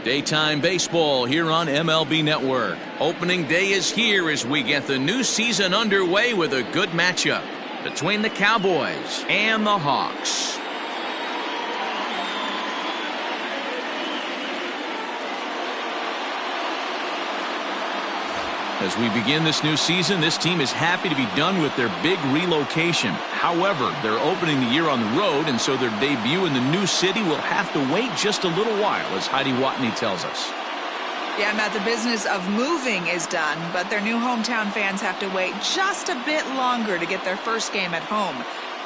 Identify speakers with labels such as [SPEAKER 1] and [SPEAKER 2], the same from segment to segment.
[SPEAKER 1] Daytime baseball here on MLB Network. Opening day is here as we get the new season underway with a good matchup between the Cowboys and the Hawks. As we begin this new season, this team is happy to be done with their big relocation. However, they're opening the year on the road, and so their debut in the new city will have to wait just a little while, as Heidi Watney tells us.
[SPEAKER 2] Yeah, Matt, the business of moving is done, but their new hometown fans have to wait just a bit longer to get their first game at home.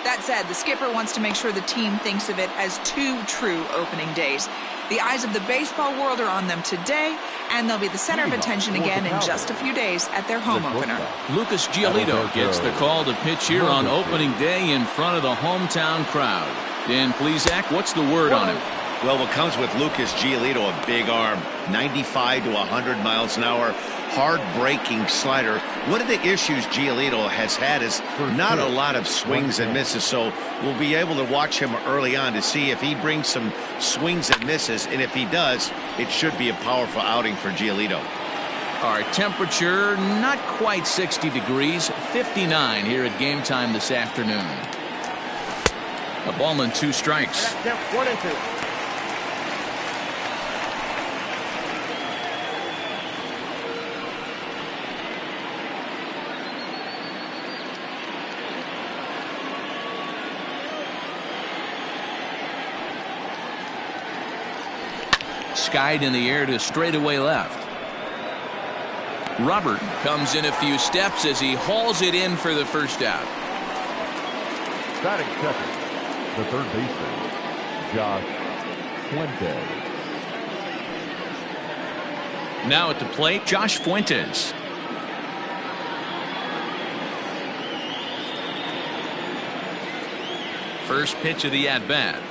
[SPEAKER 2] That said, the skipper wants to make sure the team thinks of it as two true opening days. The eyes of the baseball world are on them today, and they'll be the center of attention again in just a few days at their home opener.
[SPEAKER 1] Lucas Giolito gets the call to pitch here on opening day in front of the hometown crowd. Dan Plesac, what's the word on him?
[SPEAKER 3] Well, what comes with Lucas Giolito, a big arm, 95 to 100 miles an hour, hard-breaking slider. One of the issues Giolito has had is not a lot of swings and misses, so we'll be able to watch him early on to see if he brings some swings and misses, and if he does, it should be a powerful outing for Giolito.
[SPEAKER 1] Our temperature, not quite 60 degrees, 59 here at game time this afternoon. A ball and 2 strikes.
[SPEAKER 4] 1-2.
[SPEAKER 1] Skied in the air to straightaway left. Robert comes in a few steps as he hauls it in for the first out.
[SPEAKER 4] Batting second, the third baseman, Josh Fuentes.
[SPEAKER 1] Now at the plate, Josh Fuentes. First pitch of the at-bat.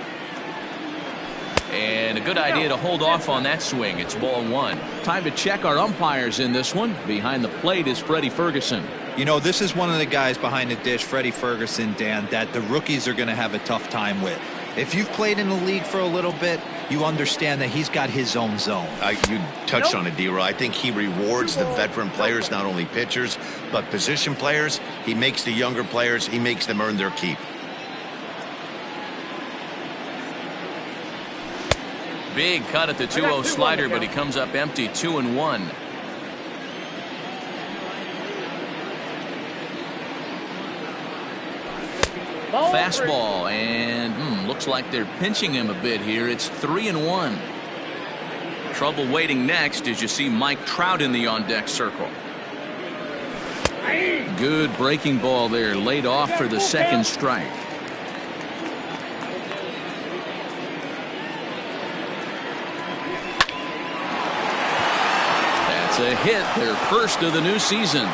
[SPEAKER 1] And a good idea to hold off on that swing. It's ball 1. Time to check our umpires in this one. Behind the plate is Freddie Ferguson.
[SPEAKER 5] You know, this is one of the guys behind the dish, Freddie Ferguson, Dan, that the rookies are going to have a tough time with. If you've played in the league for a little bit, you understand that he's got his own zone.
[SPEAKER 3] You touched on it, D-Roy. I think he rewards the veteran players, not only pitchers, but position players. He makes the younger players, he makes them earn their keep.
[SPEAKER 1] Big cut at the 2-0 slider, but he comes up empty, 2-1. Fastball, and looks like they're pinching him a bit here. It's 3-1. Trouble waiting next as you see Mike Trout in the on-deck circle. Good breaking ball there, laid off for the second strike. A hit, their first of the new season.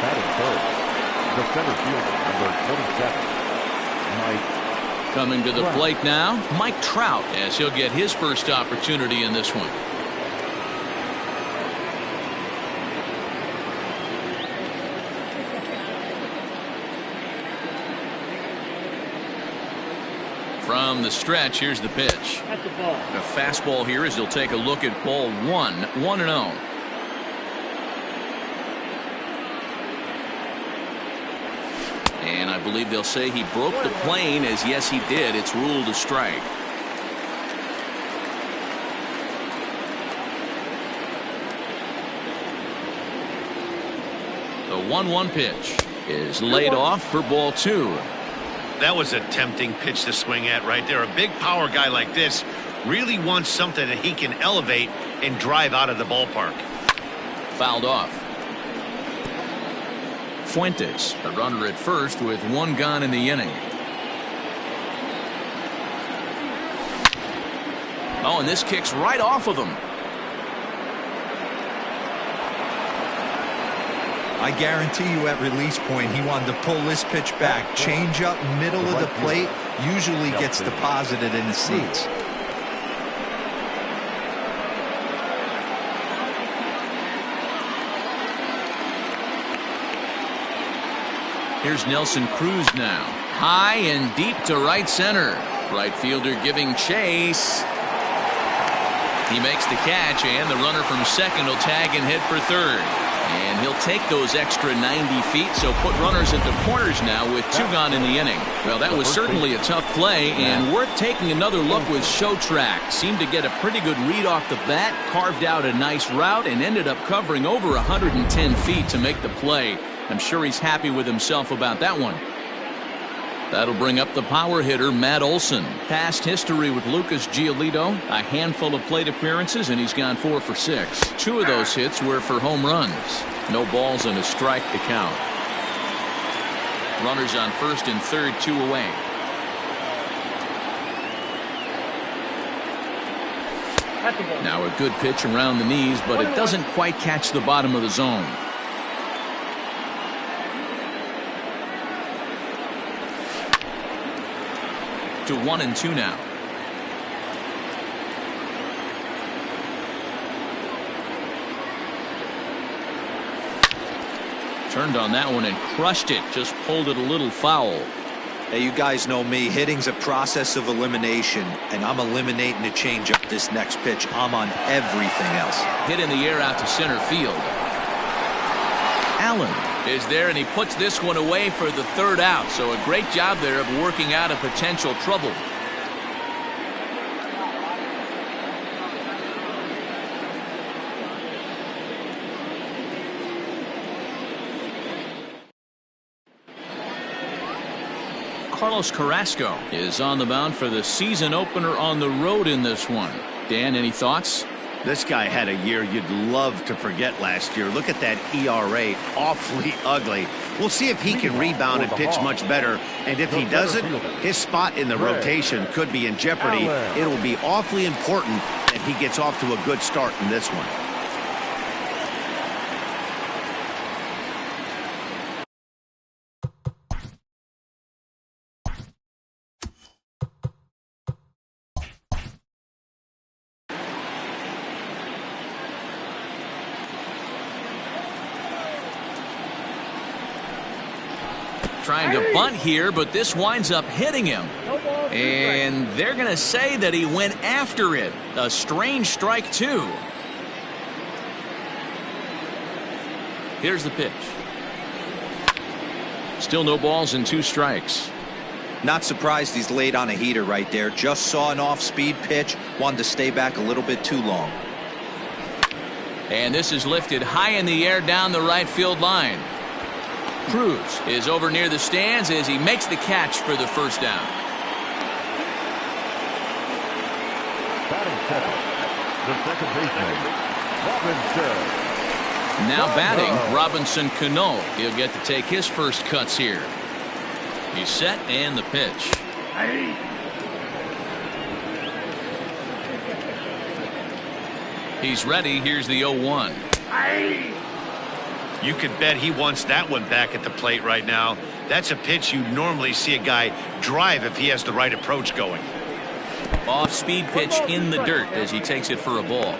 [SPEAKER 4] Batting third, the center fielder, number 27, Mike.
[SPEAKER 1] Coming to the plate now, Mike Trout, as he'll get his first opportunity in this one. From the stretch, here's the pitch. A fastball here as he'll take a look at ball 1, 1-0. And I believe they'll say he broke the plane, as yes he did. It's ruled a strike. The 1-1 pitch is laid off for ball 2.
[SPEAKER 3] That was a tempting pitch to swing at right there. A big power guy like this really wants something that he can elevate and drive out of the ballpark.
[SPEAKER 1] Fouled off. Fuentes, a runner at first with 1 gone in the inning. Oh, and this kicks right off of him.
[SPEAKER 5] I guarantee you at release point, he wanted to pull this pitch back. Change up middle of the plate usually gets deposited in the seats.
[SPEAKER 1] Here's Nelson Cruz now. High and deep to right center. Right fielder giving chase. He makes the catch, and the runner from second will tag and head for third. And he'll take those extra 90 feet, so put runners at the corners now with 2 gone in the inning. Well, that was certainly a tough play, and worth taking another look with Show Track. Seemed to get a pretty good read off the bat, carved out a nice route, and ended up covering over 110 feet to make the play. I'm sure he's happy with himself about that one. That'll bring up the power hitter, Matt Olson. Past history with Lucas Giolito, a handful of plate appearances, and he's gone 4 for 6. 2 of those hits were for home runs. No balls and a strike to count. Runners on first and third, 2 away. Now a good pitch around the knees, but it doesn't quite catch the bottom of the zone. To 1-2 now. Turned on that one and crushed it. Just pulled it a little foul.
[SPEAKER 5] Hey, you guys know me. Hitting's a process of elimination, and I'm eliminating the changeup this next pitch. I'm on everything else.
[SPEAKER 1] Hit in the air out to center field. Allen is there, and he puts this one away for the third out. So a great job there of working out a potential trouble. Carlos Carrasco is on the mound for the season opener on the road in this one. Dan, any thoughts?
[SPEAKER 3] This guy had a year you'd love to forget last year. Look at that ERA, awfully ugly. We'll see if he can rebound and pitch much better. And if he doesn't, his spot in the rotation could be in jeopardy. It'll be awfully important that he gets off to a good start in this one.
[SPEAKER 1] Trying to bunt here, but this winds up hitting him. And they're going to say that he went after it. A strange strike, too. Here's the pitch. Still no balls and 2 strikes.
[SPEAKER 5] Not surprised he's laid on a heater right there. Just saw an off-speed pitch. Wanted to stay back a little bit too long.
[SPEAKER 1] And this is lifted high in the air down the right field line. Cruz is over near the stands as he makes the catch for the first down.
[SPEAKER 4] Batting second, the second baseman, Robinson.
[SPEAKER 1] Now batting, Robinson Cano. He'll get to take his first cuts here. He's set, and the pitch. He's ready. Here's the 0-1.
[SPEAKER 3] You could bet he wants that one back at the plate right now. That's a pitch you normally see a guy drive if he has the right approach going.
[SPEAKER 1] Off-speed pitch in the dirt as he takes it for a ball.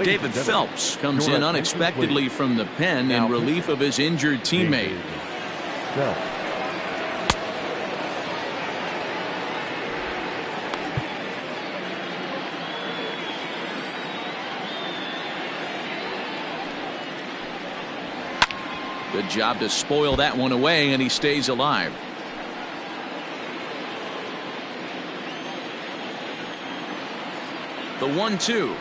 [SPEAKER 1] David Phelps comes in unexpectedly from the pen in relief of his injured teammate. Good job to spoil that one away, and he stays alive. The 1-2.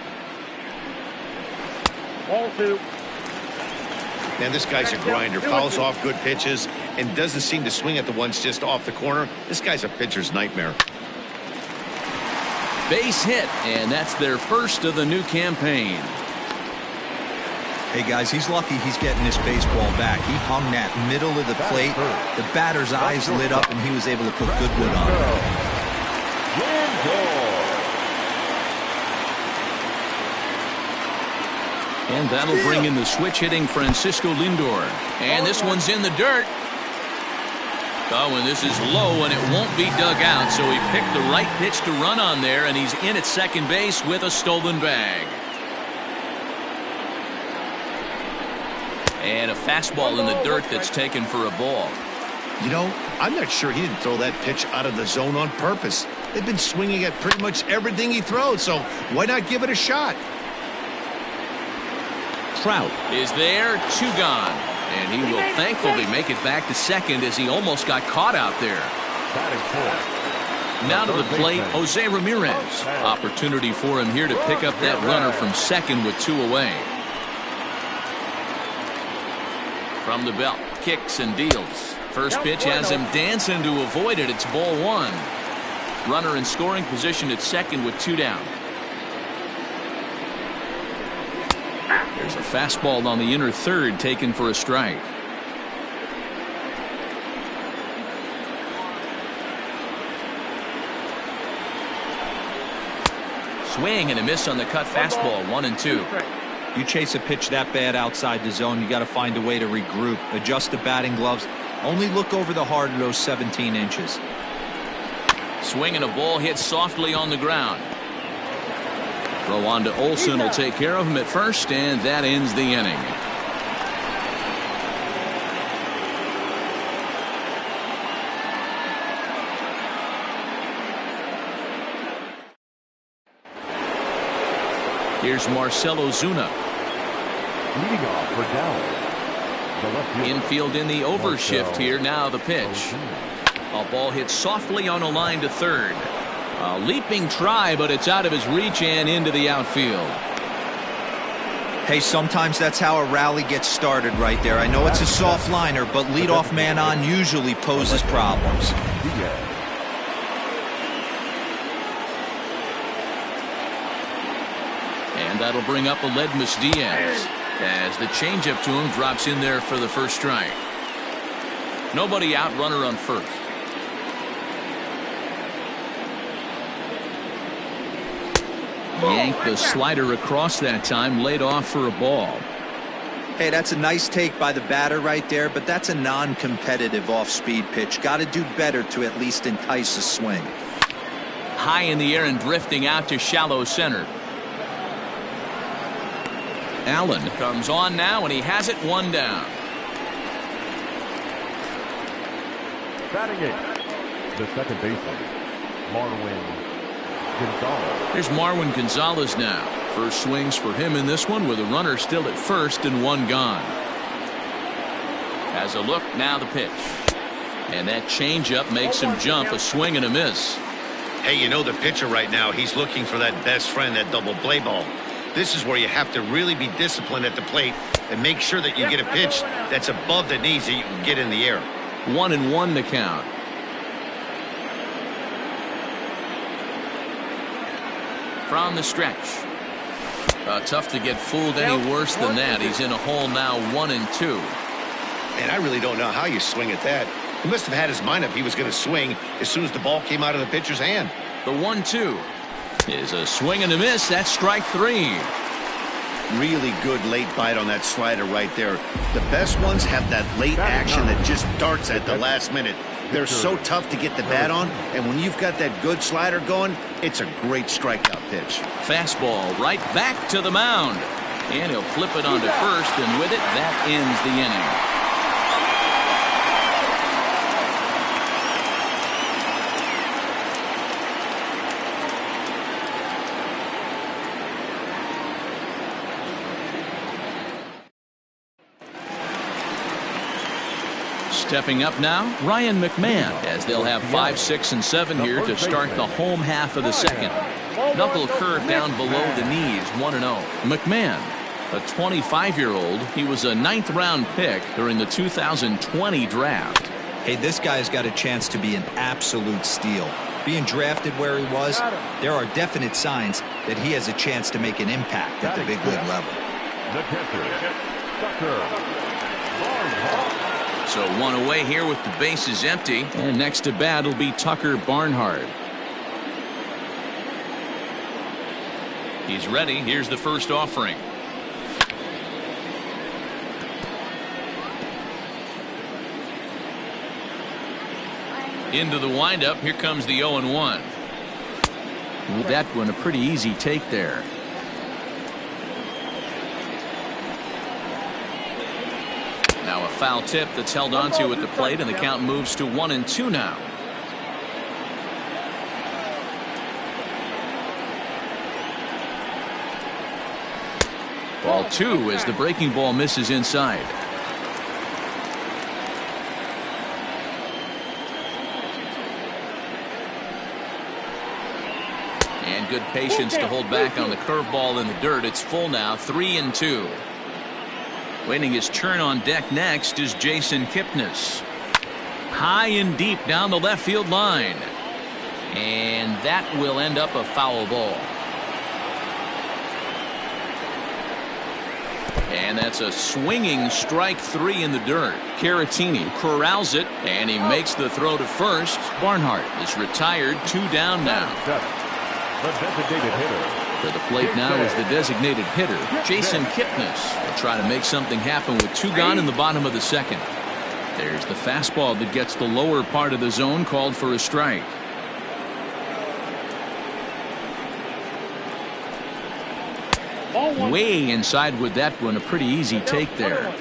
[SPEAKER 4] Ball 2.
[SPEAKER 3] And this guy's a grinder. Fouls off good pitches and doesn't seem to swing at the ones just off the corner. This guy's a pitcher's nightmare.
[SPEAKER 1] Base hit, and that's their first of the new campaign.
[SPEAKER 5] Hey, guys, he's lucky he's getting this baseball back. He hung that middle of the plate. The batter's eyes lit up, and he was able to put good wood on it.
[SPEAKER 1] And that'll bring in the switch-hitting Francisco Lindor. And this one's in the dirt. Oh, and this is low, and it won't be dug out, so he picked the right pitch to run on there, and he's in at second base with a stolen bag. And a fastball in the dirt that's taken for a ball.
[SPEAKER 3] You know, I'm not sure he didn't throw that pitch out of the zone on purpose. They've been swinging at pretty much everything he throws, so why not give it a shot?
[SPEAKER 1] Trout is there, 2 gone. And he will thankfully make it back to second as he almost got caught out there. Now to the plate, Jose Ramirez. Opportunity for him here to pick up that runner from second with 2 away. From the belt, kicks and deals. First pitch has him dancing to avoid it. It's ball 1. Runner in scoring position at second with 2 down. There's a fastball on the inner third taken for a strike. Swing and a miss on the cut fastball, 1-2.
[SPEAKER 5] You chase a pitch that bad outside the zone, you got to find a way to regroup, adjust the batting gloves. Only look over the heart of those 17 inches.
[SPEAKER 1] Swing and a ball hit softly on the ground. Throw on to Olsen will take care of him at first, and that ends the inning. Here's Marcell Ozuna.
[SPEAKER 4] Leading off for Dallas, the left fielder.
[SPEAKER 1] Infield in the overshift here. Now the pitch. A ball hit softly on a line to third. A leaping try, but it's out of his reach and into the outfield.
[SPEAKER 5] Hey, sometimes that's how a rally gets started right there. I know it's a soft liner, but leadoff man on usually poses problems.
[SPEAKER 1] And that'll bring up Aledmys Diaz as the changeup to him drops in there for the first strike. Nobody out, runner on first. Yanked the slider across that time, laid off for a ball.
[SPEAKER 5] Hey, that's a nice take by the batter right there, but that's a non-competitive off-speed pitch. Got to do better to at least entice a swing.
[SPEAKER 1] High in the air and drifting out to shallow center. Allen comes on now, and he has it 1 down.
[SPEAKER 4] Batting it, the second baseman, Marwin Gonzalez.
[SPEAKER 1] Here's Marwin Gonzalez now. First swings for him in this one with a runner still at first and 1 gone. Has a look, now the pitch. And that changeup makes him jump, a swing and a miss.
[SPEAKER 3] Hey, you know the pitcher right now, he's looking for that best friend, that double play ball. This is where you have to really be disciplined at the plate and make sure that you get a pitch that's above the knees that you can get in the air.
[SPEAKER 1] 1-1 the count. From the stretch. Tough to get fooled any worse than that. He's in a hole now, 1-2.
[SPEAKER 3] And I really don't know how you swing at that. He must have had his mind up he was going to swing as soon as the ball came out of the pitcher's hand.
[SPEAKER 1] The 1-2 is a swing and a miss. That's strike 3.
[SPEAKER 3] Really good late bite on that slider right there. The best ones have that late action that just darts at the last minute. They're so tough to get the bat on, and when you've got that good slider going, it's a great strikeout pitch.
[SPEAKER 1] Fastball right back to the mound. And he'll flip it onto first, and with it, that ends the inning. Stepping up now, Ryan McMahon, as they'll have 5, 6, and 7 here to start the home half of the second. Knuckle curve down below the knees, 1-0. McMahon, a 25-year-old. He was a 9th-round pick during the 2020 draft.
[SPEAKER 5] Hey, this guy's got a chance to be an absolute steal. Being drafted where he was, there are definite signs that he has a chance to make an impact at the big league level.
[SPEAKER 4] The catcher, Tucker.
[SPEAKER 1] So 1 away here with the bases empty, and next to bat will be Tucker Barnhart. He's ready. Here's the first offering. Into the windup. Here comes the 0-1. That one a pretty easy take there. Now a foul tip that's held onto at the plate, and the count moves to 1-2 now. Ball 2 as the breaking ball misses inside. And good patience to hold back on the curveball in the dirt. It's full now, 3-2. Waiting his turn on deck next is Jason Kipnis. High and deep down the left field line. And that will end up a foul ball. And that's a swinging strike 3 in the dirt. Caratini corrals it, and he makes the throw to first. Barnhart is retired, 2 down now.
[SPEAKER 4] The designated hitter.
[SPEAKER 1] To the plate now is the designated hitter, Jason Kipnis. Will try to make something happen with 2 gone in the bottom of the second. There's the fastball that gets the lower part of the zone, called for a strike. Way inside with that one, a pretty easy take there.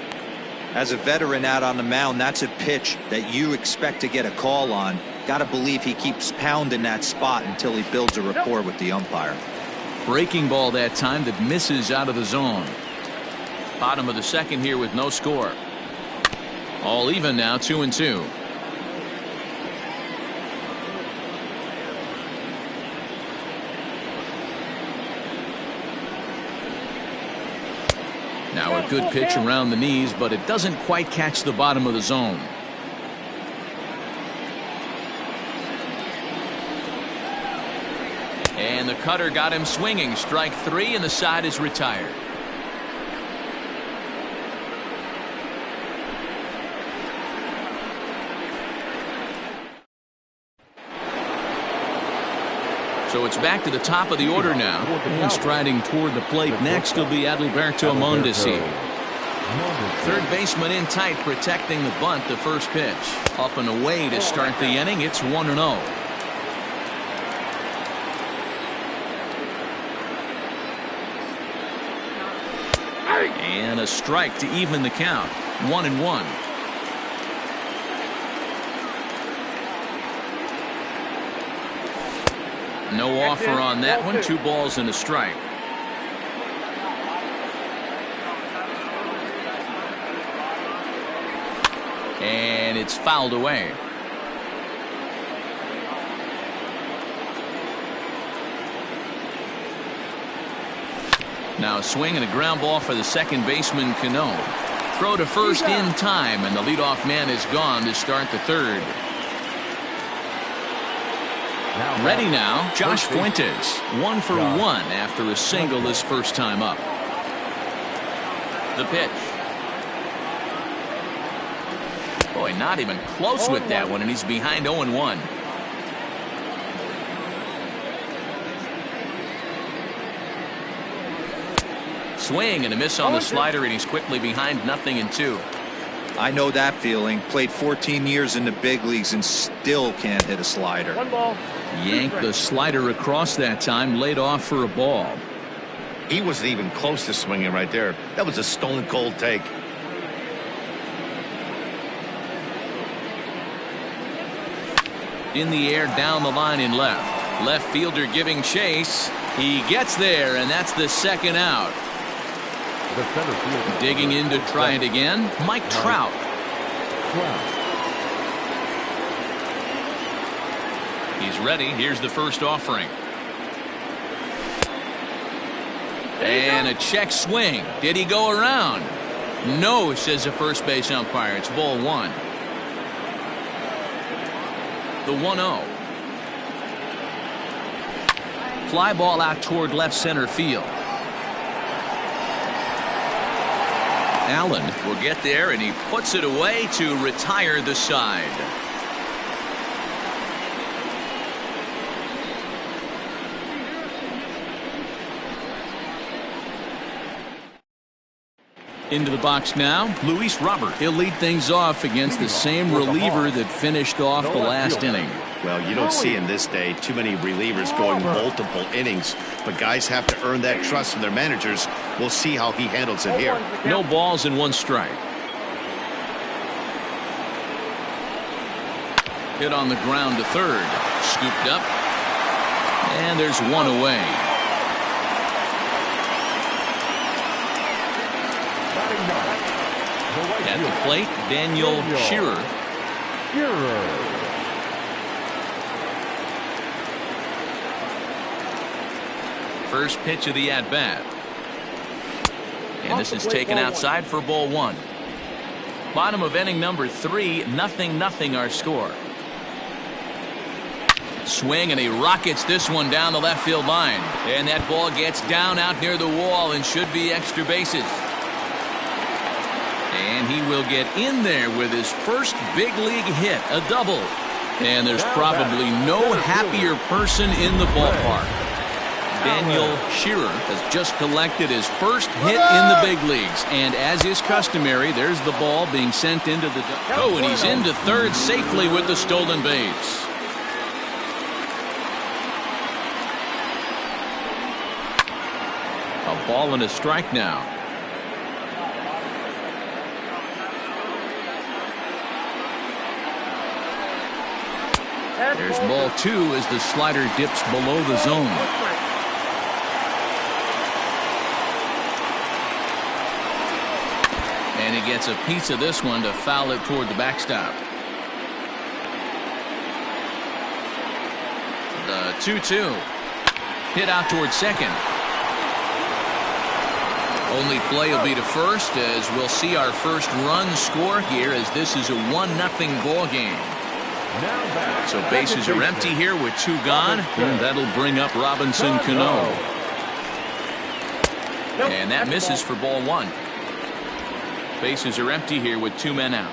[SPEAKER 5] As a veteran out on the mound, that's a pitch that you expect to get a call on. Got to believe he keeps pounding that spot until he builds a rapport with the umpire.
[SPEAKER 1] Breaking ball that time that misses out of the zone. Bottom of the second here with no score. All even now, 2-2. Now a good pitch around the knees, but it doesn't quite catch the bottom of the zone. And the cutter got him swinging. Strike 3, and the side is retired. So it's back to the top of the order now. And striding toward the plate next will be Adalberto Mondesi. Third baseman in tight, protecting the bunt. The first pitch. Up and away to start the inning. It's 1-0. And a strike to even the count. 1-1. No offer on that one. 2 balls and a strike. And it's fouled away. Now a swing and a ground ball for the second baseman, Cano. Throw to first in time, and the leadoff man is gone to start the third. Ready now, Josh Fuentes. 1 for 1 after a single his first time up. The pitch. Boy, not even close with that one, and he's behind 0-1. Swing and a miss on the slider, and he's quickly behind 0-2.
[SPEAKER 5] I know that feeling. Played 14 years in the big leagues and still can't hit a slider.
[SPEAKER 1] Yanked the slider across that time, laid off for a ball.
[SPEAKER 3] He wasn't even close to swinging right there. That was a stone cold take.
[SPEAKER 1] In the air, down the line in left. Left fielder giving chase. He gets there, and that's the second out. Digging in to try it again, Mike Trout. He's ready. Here's the first offering. And a check swing. Did he go around? No, says the first base umpire. It's ball 1. The 1-0. Fly ball out toward left center field. Allen will get there, and he puts it away to retire the side. Into the box now, Luis Robert. He'll lead things off against the same reliever that finished off the last inning.
[SPEAKER 3] Well, you don't see in this day too many relievers going multiple innings, but guys have to earn that trust from their managers. We'll see how he handles it here.
[SPEAKER 1] No balls and 1 strike. Hit on the ground to third. Scooped up. And there's 1 away. At the plate, Daniel Shearer. First pitch of the at-bat. And this is taken outside for ball 1. Bottom of inning number 3, 0-0 our score. Swing, and he rockets this one down the left field line. And that ball gets down out near the wall and should be extra bases. And he will get in there with his first big league hit, a double. And there's probably no happier person in the ballpark. Daniel Shearer has just collected his first hit in the big leagues. And as is customary, there's the ball being sent into the... Oh, and he's into third safely with the stolen base. A ball and a strike now. There's ball 2 as the slider dips below the zone. And he gets a piece of this one to foul it toward the backstop. The 2-2. Hit out toward second. Only play will be to first, as we'll see our first run score here, as this is a 1-0 ball game. So bases are empty here with 2 gone, and that'll bring up Robinson Cano. And that misses for ball 1. Bases are empty here with 2 men out.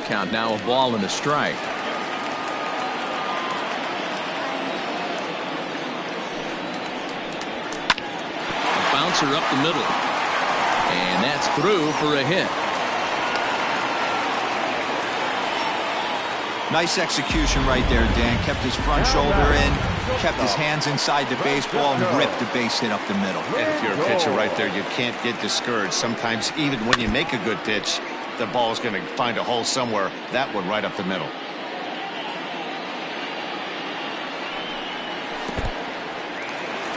[SPEAKER 1] Count now, a ball and a strike. A bouncer up the middle. And that's through for a hit.
[SPEAKER 5] Nice execution right there, Dan. Kept his front shoulder in, kept his hands inside the baseball, and ripped the base hit up the middle.
[SPEAKER 3] And if you're a pitcher right there, you can't get discouraged. Sometimes even when you make a good pitch, the ball's going to find a hole somewhere. That one right up the middle.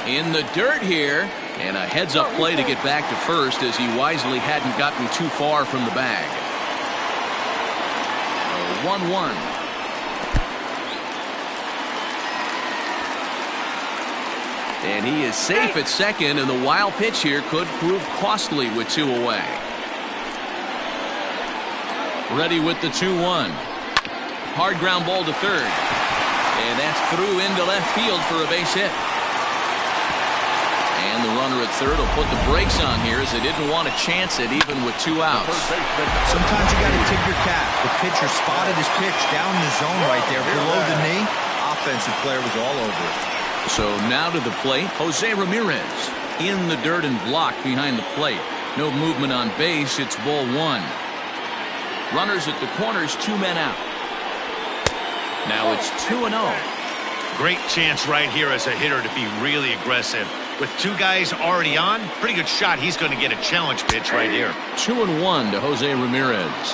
[SPEAKER 1] In the dirt here, and a heads-up play to get back to first, as he wisely hadn't gotten too far from the bag. 1-1. And he is safe at second, and the wild pitch here could prove costly with 2 away. Ready with the 2-1. Hard ground ball to third. And that's through into left field for a base hit. And the runner at third will put the brakes on here, as they didn't want to chance it even with 2 outs.
[SPEAKER 5] Sometimes you got to tip your cap. The pitcher spotted his pitch down in the zone right there below the knee. Offensive player was all over it.
[SPEAKER 1] So now to the plate, Jose Ramirez in the dirt and blocked behind the plate. No movement on base. It's ball 1. Runners at the corners, 2 men out. Now it's 2-0.
[SPEAKER 3] Great chance right here as a hitter to be really aggressive. With 2 guys already on, pretty good shot. He's going to get a challenge pitch right here.
[SPEAKER 1] 2-1 to Jose Ramirez.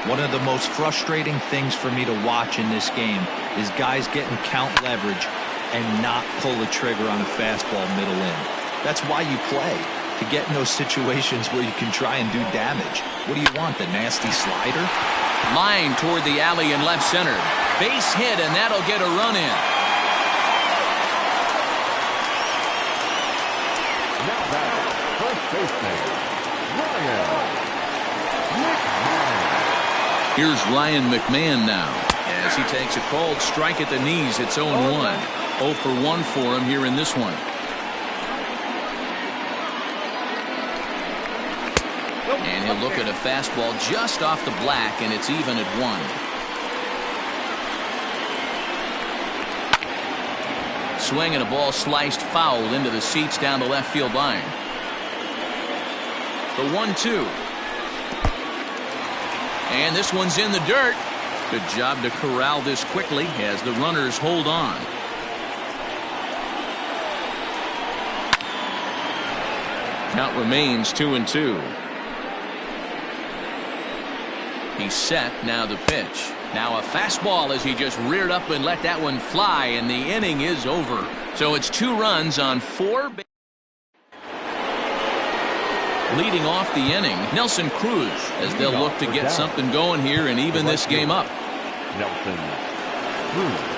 [SPEAKER 5] One of the most frustrating things for me to watch in this game is guys getting count leverage and not pull the trigger on a fastball middle in. That's why you play, to get in those situations where you can try and do damage. What do you want, the nasty slider?
[SPEAKER 1] Line toward the alley in left center. Base hit, and that'll get a run in.
[SPEAKER 4] Now back, first baseman, Ryan McMahon.
[SPEAKER 1] Here's Ryan McMahon now, as he takes a cold strike at the knees. It's 0-1. 0 for 1 for him here in this one. And he'll look at a fastball just off the black, and it's even at 1. swing and a ball sliced foul into the seats down the left field line. The 1-2. And this one's in the dirt. Good job to corral this quickly as the runners hold on. Count remains 2-2. He's set. Now the pitch. Now a fastball as he just reared up and let that one fly, and the inning is over. So it's 2 runs on 4 bases. Leading off the inning, Nelson Cruz, as they'll look to get something going here and even this game up.
[SPEAKER 4] Nelson Cruz.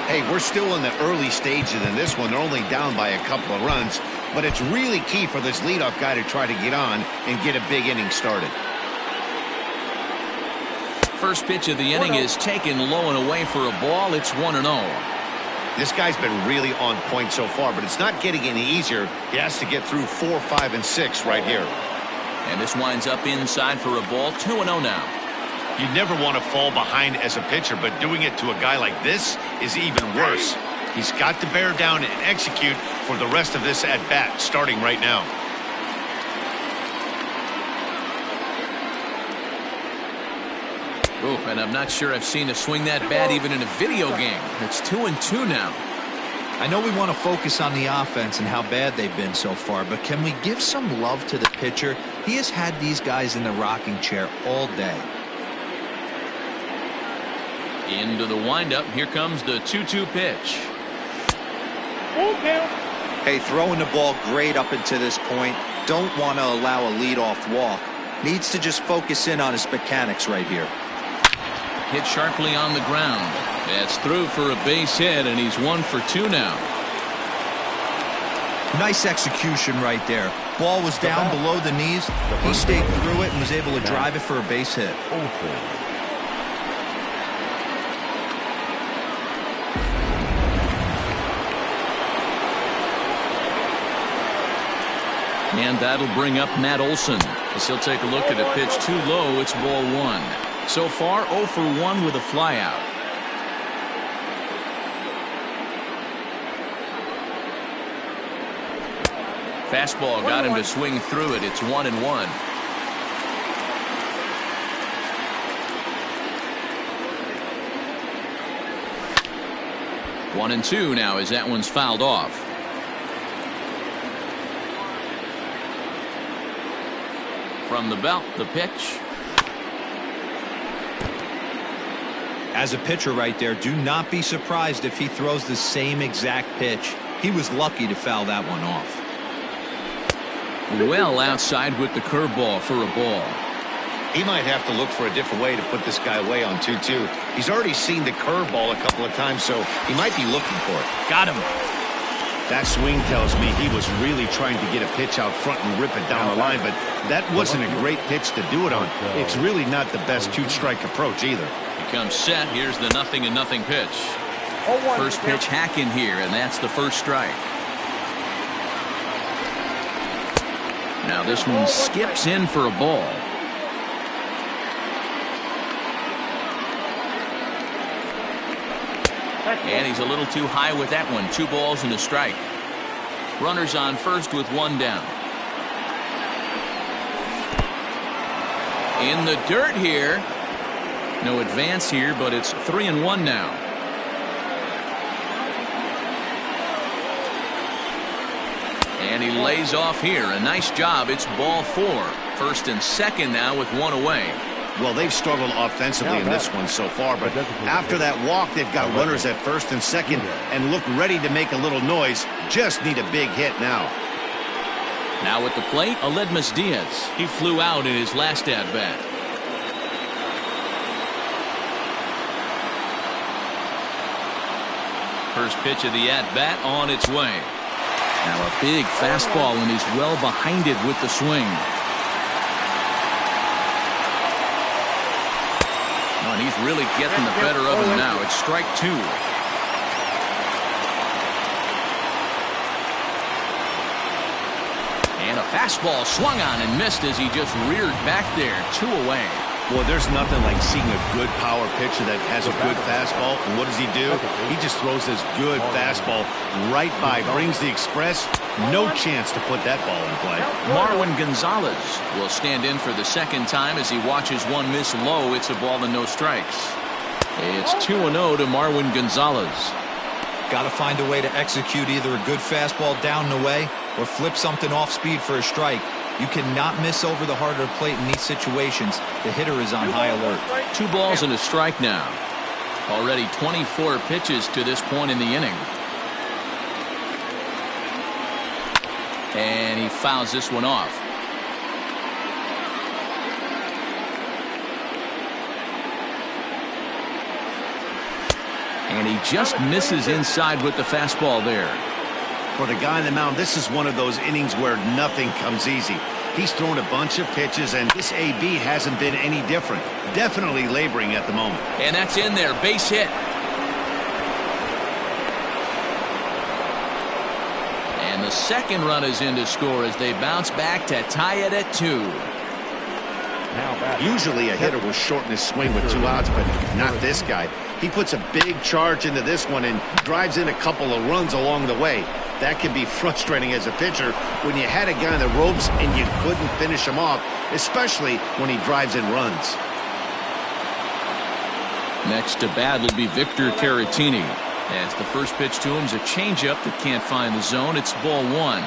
[SPEAKER 3] Hey, we're still in the early stages in this one. They're only down by a couple of runs, but it's really key for this leadoff guy to try to get on and get a big inning started.
[SPEAKER 1] First pitch of the inning is taken low and away for a ball. It's 1-0.
[SPEAKER 3] This guy's been really on point so far, but it's not getting any easier. He has to get through 4, 5, and 6 right here.
[SPEAKER 1] And this winds up inside for a ball. 2-0 now.
[SPEAKER 3] You never want to fall behind as a pitcher, but doing it to a guy like this is even worse. He's got to bear down and execute for the rest of this at-bat, starting right now.
[SPEAKER 1] Oh, and I'm not sure I've seen a swing that bad even in a video game. It's 2-2 now.
[SPEAKER 5] I know we want to focus on the offense and how bad they've been so far, but can we give some love to the pitcher? He has had these guys in the rocking chair all day.
[SPEAKER 1] Into the windup. Here comes the 2-2 pitch.
[SPEAKER 5] Hey, throwing the ball great up until this point. Don't want to allow a leadoff walk. Needs to just focus in on his mechanics right here.
[SPEAKER 1] Hit sharply on the ground. That's through for a base hit, and he's 1 for 2 now.
[SPEAKER 5] Nice execution right there. Ball was down below the knees. He stayed through it and was able to drive it for a base hit.
[SPEAKER 1] And that'll bring up Matt Olson as he'll take a look at a pitch too low. It's ball 1. So far 0 for 1 with a flyout. Fastball got him to swing through it. It's 1-1. One and 2 now as that one's fouled off. From the belt, the pitch.
[SPEAKER 5] As a pitcher right there, do not be surprised if he throws the same exact pitch. He was lucky to foul that one off.
[SPEAKER 1] Well outside with the curveball for a ball.
[SPEAKER 3] He might have to look for a different way to put this guy away on 2-2. He's already seen the curveball a couple of times, so he might be looking for it.
[SPEAKER 1] Got him.
[SPEAKER 3] That swing tells me he was really trying to get a pitch out front and rip it down the line, but that wasn't a great pitch to do it on. It's really not the best two-strike approach either.
[SPEAKER 1] He comes set. Here's the 0-0 pitch. First pitch hacking here, and that's the first strike. Now this one skips in for a ball. And he's a little too high with that one. 2 balls and a strike. Runners on first with 1 down. In the dirt here. No advance here, but it's 3-1 now. And he lays off here. A nice job. It's ball 4. First and second now with 1 away.
[SPEAKER 3] Well, they've struggled offensively in this one so far, but after that walk, they've got runners at first and second and look ready to make a little noise. Just need a big hit now.
[SPEAKER 1] Now at the plate, Aledmus Diaz. He flew out in his last at-bat. First pitch of the at-bat on its way. Now a big fastball, and he's well behind it with the swing. And he's really getting the better of him now. It's strike 2. And a fastball swung on and missed as he just reared back there. 2 away.
[SPEAKER 3] Well, there's nothing like seeing a good power pitcher that has a good fastball. And what does he do? He just throws this good fastball right by, brings the express. No chance to put that ball in play.
[SPEAKER 1] Marwin Gonzalez will stand in for the second time as he watches one miss low. It's a ball and no strikes. It's 2-0 to Marwin Gonzalez.
[SPEAKER 5] Got to find a way to execute either a good fastball down and away or flip something off speed for a strike. You cannot miss over the heart of the plate in these situations. The hitter is on high alert.
[SPEAKER 1] 2 balls and a strike now. Already 24 pitches to this point in the inning. And he fouls this one off. And he just misses inside with the fastball there.
[SPEAKER 3] For the guy on the mound, this is one of those innings where nothing comes easy. He's thrown a bunch of pitches, and this AB hasn't been any different. Definitely laboring at the moment.
[SPEAKER 1] And that's in there. Base hit. And the second run is in to score as they bounce back to tie it at 2.
[SPEAKER 3] Usually a hitter will shorten his swing with 2 outs, but not this guy. He puts a big charge into this one and drives in a couple of runs along the way. That can be frustrating as a pitcher when you had a guy in the ropes and you couldn't finish him off, especially when he drives in runs.
[SPEAKER 1] Next to bat will be Victor Caratini. As the first pitch to him is a changeup that can't find the zone. It's ball 1.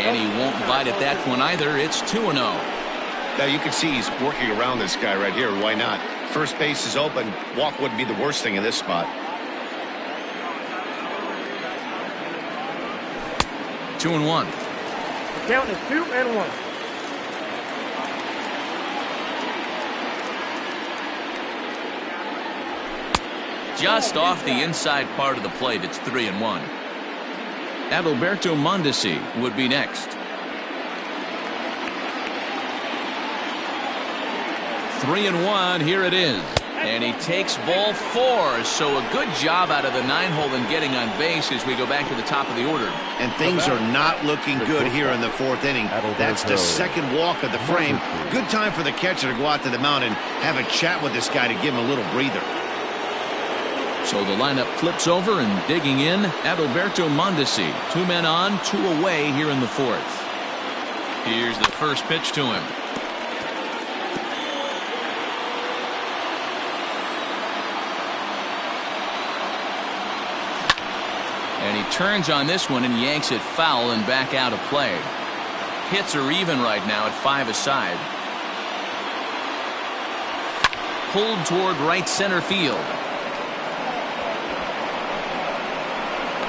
[SPEAKER 1] And he won't bite at that one either. It's 2-0.
[SPEAKER 3] Now you can see he's working around this guy right here. Why not? First base is open. Walk wouldn't be the worst thing in this spot.
[SPEAKER 1] 2-1.
[SPEAKER 6] Count is 2-1.
[SPEAKER 1] Just off the inside part of the plate. It's 3-1. Adalberto Mondesi would be next. 3-1. Here it is. And he takes ball 4. So a good job out of the 9-hole in getting on base as we go back to the top of the order.
[SPEAKER 3] And things are not looking good here in the 4th inning. That's the second walk of the frame. Good time for the catcher to go out to the mound and have a chat with this guy to give him a little breather.
[SPEAKER 1] So the lineup flips over and digging in, Adalberto Mondesi. 2 men on, 2 away here in the 4th. Here's the first pitch to him. And he turns on this one and yanks it foul and back out of play. Hits are even right now at 5 aside. Pulled toward right center field.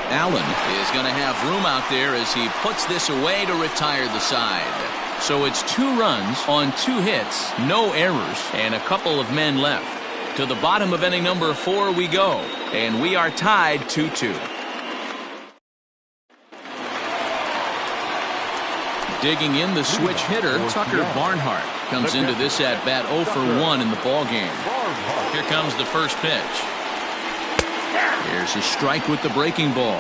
[SPEAKER 1] Allen is going to have room out there as he puts this away to retire the side. So it's 2 runs on 2 hits, no errors, and a couple of men left. To the bottom of inning number 4 we go, and we are tied 2-2. Digging in, the switch hitter, Tucker Barnhart, comes into this at-bat 0 for 1 in the ballgame. Here comes the first pitch. Here's a strike with the breaking ball.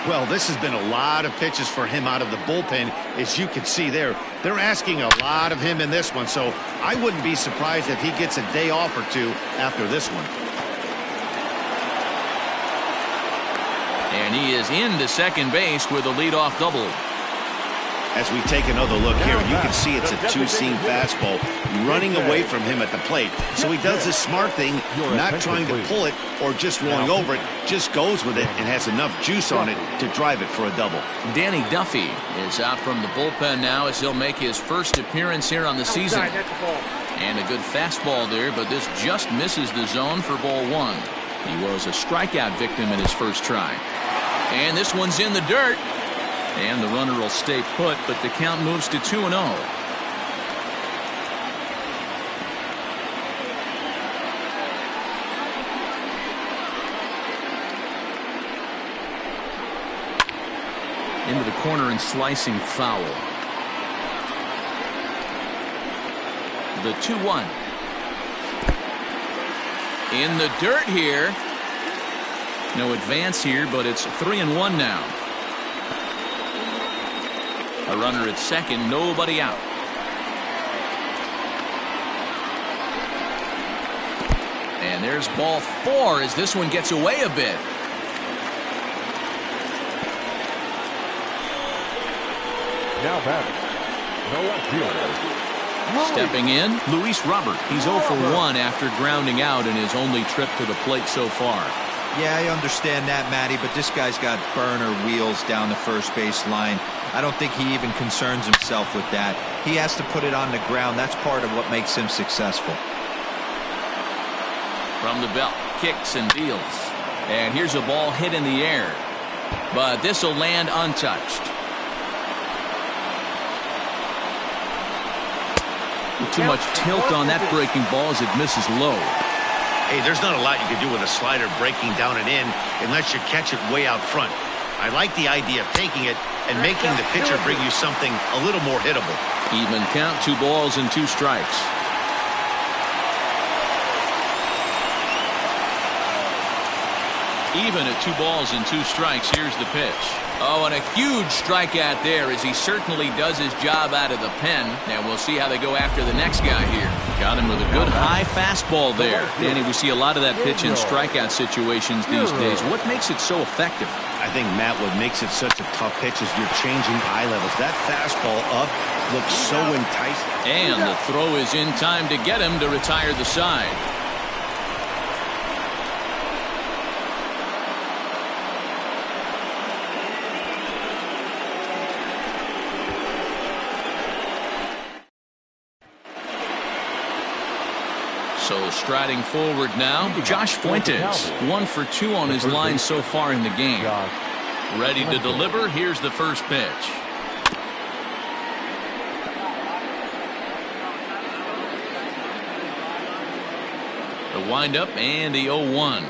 [SPEAKER 3] Well, this has been a lot of pitches for him out of the bullpen. As you can see there, they're asking a lot of him in this one, so I wouldn't be surprised if he gets a day off or 2 after this one.
[SPEAKER 1] And he is into second base with a leadoff double.
[SPEAKER 3] As we take another look here, you can see it's a 2-seam fastball running away from him at the plate. So he does this smart thing, not trying to pull it or just rolling over it, just goes with it and has enough juice on it to drive it for a double.
[SPEAKER 1] Danny Duffy is out from the bullpen now as he'll make his first appearance here on the season. And a good fastball there, but this just misses the zone for ball 1. He was a strikeout victim in his first try. And this one's in the dirt. And the runner will stay put, but the count moves to 2-0. Into the corner and slicing foul. The 2-1. In the dirt here. No advance here, but it's 3-1 now. A runner at second, nobody out. And there's ball 4 as this one gets away a bit.
[SPEAKER 4] Now batting, the left fielder.
[SPEAKER 1] Stepping in, Luis Robert. He's 0 for 1 after grounding out in his only trip to the plate so far.
[SPEAKER 5] Yeah, I understand that, Matty, but this guy's got burner wheels down the first base line. I don't think he even concerns himself with that. He has to put it on the ground. That's part of what makes him successful.
[SPEAKER 1] From the belt, kicks and deals. And here's a ball hit in the air. But this will land untouched. Too much tilt on that breaking ball as it misses low.
[SPEAKER 3] Hey, there's not a lot you can do with a slider breaking down and in unless you catch it way out front. I like the idea of taking it and making the pitcher bring you something a little more hittable.
[SPEAKER 1] Even count, 2 balls and 2 strikes. Even at 2 balls and 2 strikes, here's the pitch. Oh, and a huge strikeout there as he certainly does his job out of the pen. And we'll see how they go after the next guy here. Got him with a good high fastball there. Danny, we see a lot of that pitch in strikeout situations these days. What makes it so effective?
[SPEAKER 3] I think, Matt, what makes it such a tough pitch is you're changing eye levels. That fastball up looks so enticing.
[SPEAKER 1] And the throw is in time to get him to retire the side. So striding forward now, Josh Fuentes. 1 for 2 on his line so far in the game. Ready to deliver. Here's the first pitch. The windup and the 0-1.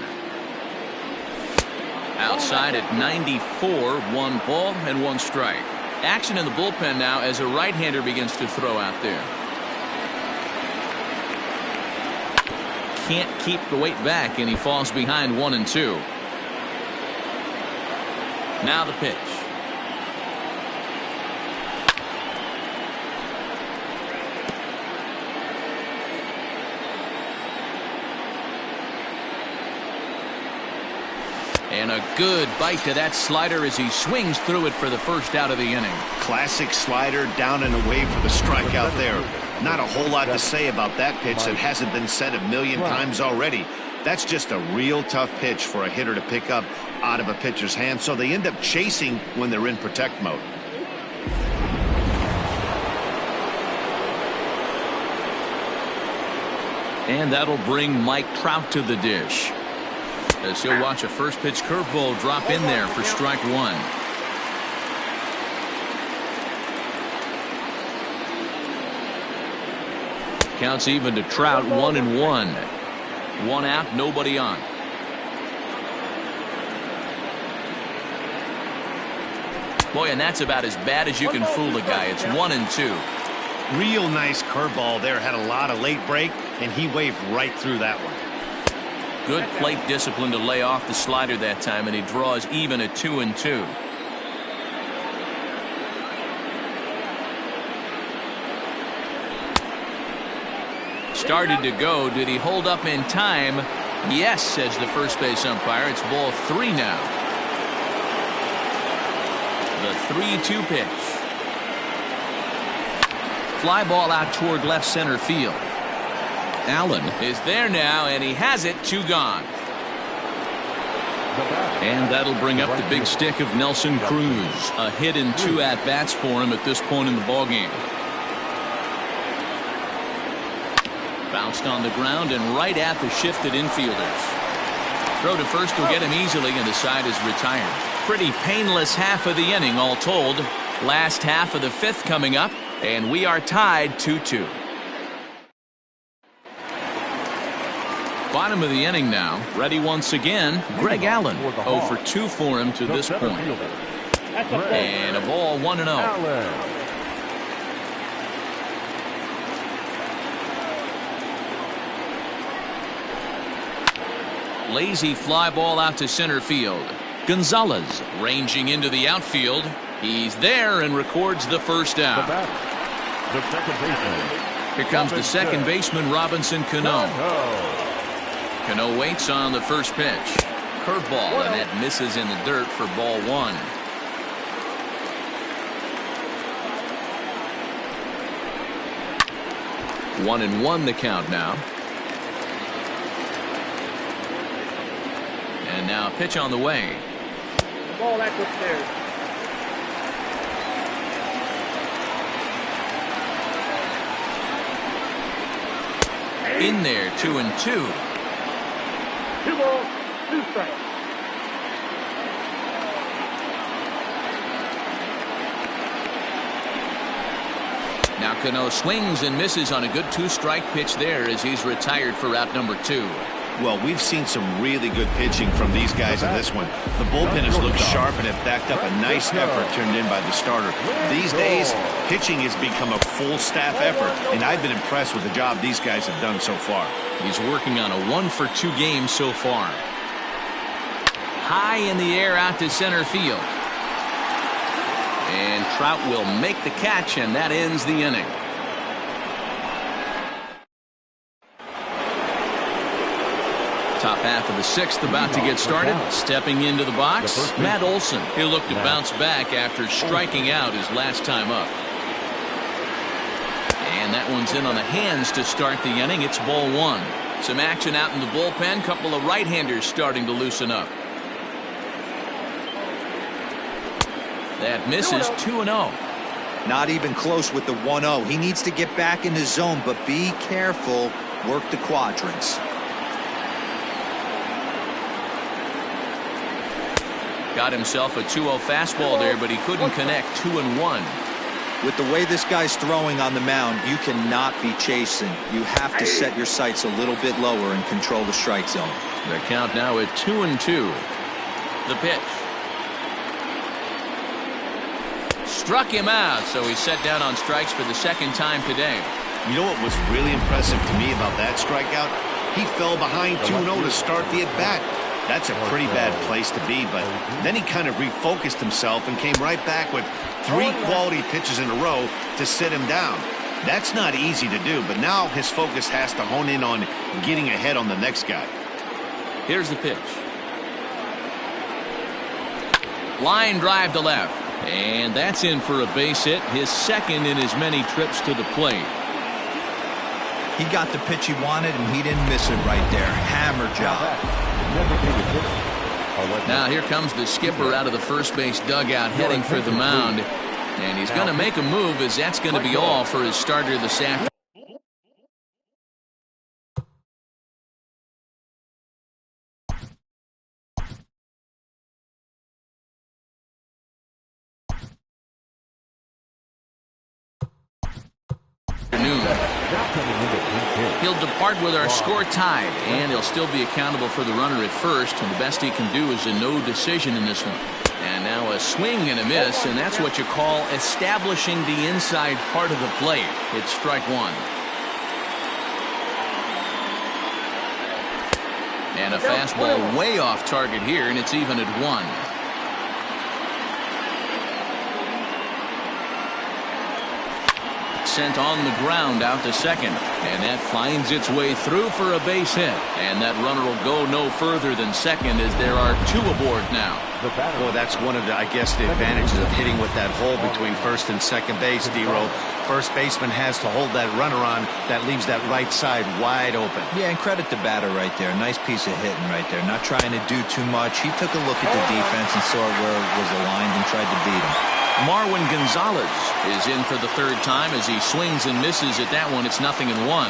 [SPEAKER 1] Outside at 94, 1 ball and 1 strike. Action in the bullpen now as a right-hander begins to throw out there. Can't keep the weight back and he falls behind 1 and 2. Now the pitch. And a good bite to that slider as he swings through it for the first out of the inning.
[SPEAKER 3] Classic slider down and away for the strikeout there. Not a whole lot to say about that pitch that hasn't been said a million times already. That's just a real tough pitch for a hitter to pick up out of a pitcher's hand, so they end up chasing when they're in protect mode.
[SPEAKER 1] And that'll bring Mike Trout to the dish, as he'll watch a first pitch curveball drop in there for strike 1. Counts even to Trout, 1 and 1. 1 out, nobody on. Boy, and that's about as bad as you can fool a guy. It's 1 and 2.
[SPEAKER 3] Real nice curveball there. Had a lot of late break, and he waved right through that one.
[SPEAKER 1] Good plate discipline to lay off the slider that time, and he draws even at 2 and 2. Started to go. Did he hold up in time? Yes, says the first base umpire. It's ball 3 now. The 3-2 pitch. Fly ball out toward left center field. Allen is there now, and he has it. 2 gone. And that'll bring up the big stick of Nelson Cruz. A hit and 2 at-bats for him at this point in the ballgame. Bounced on the ground and right at the shifted infielders. Throw to first will get him easily, and the side is retired. Pretty painless half of the inning all told. Last half of the 5th coming up, and we are tied 2-2. Bottom of the inning now. Ready once again, Greg Allen. 0 for 2 for him to this point. And a ball 1-0. Lazy fly ball out to center field. Gonzalez ranging into the outfield. He's there and records the first out.
[SPEAKER 4] The second baseman.
[SPEAKER 1] Here comes the second baseman, Robinson Cano. Cano waits on the first pitch. Curveball, and that misses in the dirt for ball one. One and one the count now. And now a pitch on the way.
[SPEAKER 6] Ball that's upstairs.
[SPEAKER 1] In there, 2-2.
[SPEAKER 6] 2 balls, 2 strikes.
[SPEAKER 1] Now Cano swings and misses on a good 2-strike pitch there as he's retired for out number 2.
[SPEAKER 3] Well, we've seen some really good pitching from these guys in this one. The bullpen has looked sharp and have backed up a nice effort turned in by the starter. These days, pitching has become a full staff effort, and I've been impressed with the job these guys have done so far.
[SPEAKER 1] He's working on a 1-for-2 game so far. High in the air out to center field. And Trout will make the catch, and that ends the inning. Top half of the 6th about to get started. Stepping into the box, Matt Olson. He'll look to bounce back after striking out his last time up. And that one's in on the hands to start the inning. It's ball one. Some action out in the bullpen. Couple of right-handers starting to loosen up. That misses 2-0.
[SPEAKER 5] Not even close with the 1-0. He needs to get back in the zone, but be careful. Work the quadrants.
[SPEAKER 1] Got himself a 2-0 fastball there, but he couldn't connect. 2-1.
[SPEAKER 5] With the way this guy's throwing on the mound, you cannot be chasing. You have to set your sights a little bit lower and control the strike zone.
[SPEAKER 1] The count now at 2-2. The pitch. Struck him out, so he's set down on strikes for the second time today.
[SPEAKER 3] You know what was really impressive to me about that strikeout? He fell behind 2-0 to start the at-bat. That's a pretty bad place to be, but then he kind of refocused himself and came right back with 3 quality pitches in a row to sit him down. That's not easy to do, but now his focus has to hone in on getting ahead on the next guy.
[SPEAKER 1] Here's the pitch. Line drive to left, and that's in for a base hit, his second in as many trips to the plate.
[SPEAKER 5] He got the pitch he wanted, and he didn't miss it right there. Hammer job.
[SPEAKER 1] Now here comes the skipper out of the first base dugout heading for the mound. And he's going to make a move, as that's going to be all for his starter this afternoon. He'll depart with our score tied, and he'll still be accountable for the runner at first, and the best he can do is a no decision in this one. And now a swing and a miss, and that's what you call establishing the inside part of the plate. It's strike one. And a fastball way off target here, and it's even at 1. Sent on the ground out to second, and that finds its way through for a base hit, and that runner will go no further than second as there are 2 aboard now.
[SPEAKER 3] Well, that's one of the, I guess, the advantages of hitting with that hole between first and second base, D-Roll. First baseman has to hold that runner on. That leaves that right side wide open.
[SPEAKER 5] Yeah, and credit the batter right there. Nice piece of hitting right there. Not trying to do too much. He took a look at the defense and saw where it was aligned and tried to beat him.
[SPEAKER 1] Marwin Gonzalez is in for the 3rd time as he swings and misses at that one. It's 0-1. 0-1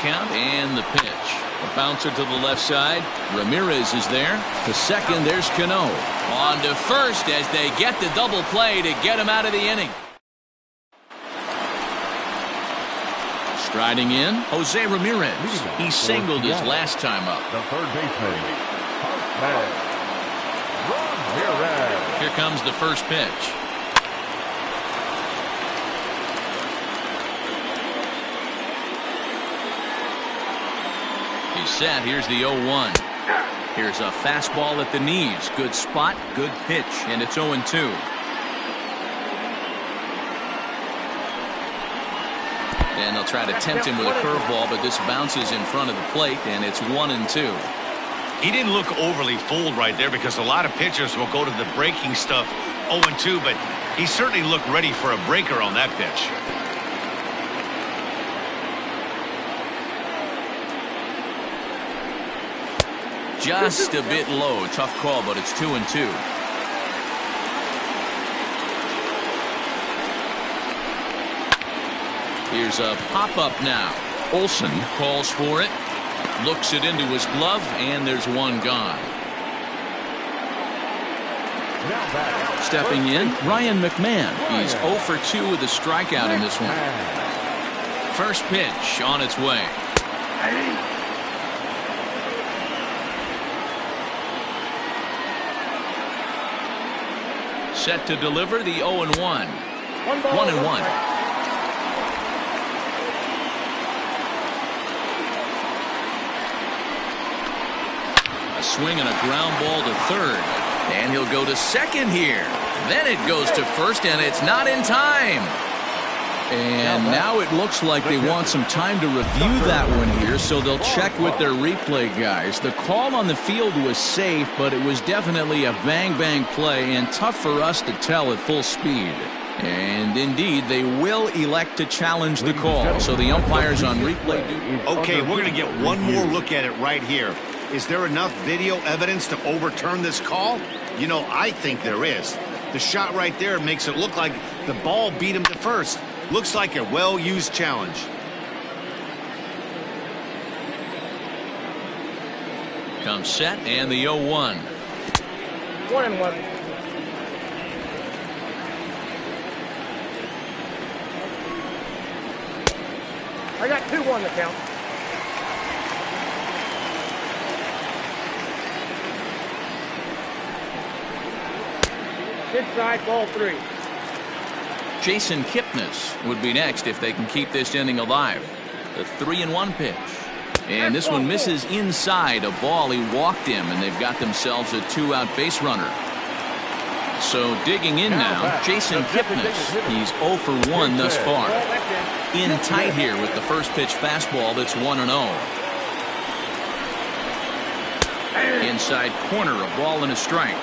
[SPEAKER 1] count, and the pitch. A bouncer to the left side. Ramirez is there. To second, there's Cano. On to first as they get the double play to get him out of the inning. Striding in, Jose Ramirez. He singled his last time up.
[SPEAKER 4] The third baseman, Ramirez.
[SPEAKER 1] Here comes the first pitch. He's set. Here's the 0-1. Here's a fastball at the knees. Good spot, good pitch, and it's 0-2. And they'll try to tempt him with a curveball, but this bounces in front of the plate, and it's 1-2.
[SPEAKER 3] He didn't look overly fooled right there because a lot of pitchers will go to the breaking stuff 0-2, but he certainly looked ready for a breaker on that pitch.
[SPEAKER 1] Just a bit low. Tough call, but it's 2-2. Here's a pop-up now. Olsen calls for it. Looks it into his glove, and there's one gone. Stepping in, Ryan McMahon. He's 0 for 2 with a strikeout in this one. First pitch on its way. Set to deliver the 0-1. 1-1. Swing and a ground ball to third, and he'll go to second here. Then it goes to first, and it's not in time. And now it looks like they want some time to review that one here, so they'll check with their replay guys. The call on the field was safe, but it was definitely a bang-bang play and tough for us to tell at full speed. And indeed, they will elect to challenge the call, so the umpires on replay do.
[SPEAKER 3] Okay, we're going to get one more look at it right here. Is there enough video evidence to overturn this call? You know, I think there is. The shot right there makes it look like the ball beat him to first. Looks like a well-used challenge.
[SPEAKER 1] Comes set, and the 0-1.
[SPEAKER 6] 1-1. I got 2-1 to count. Inside, ball 3.
[SPEAKER 1] Jason Kipnis would be next if they can keep this inning alive. The 3-1 pitch. And this one misses inside a ball. He walked him, and they've got themselves a 2-out base runner. So digging in now, Jason Kipnis. He's 0 for 1 thus far. In tight here with the first pitch fastball that's 1-0. Inside corner, a ball and a strike.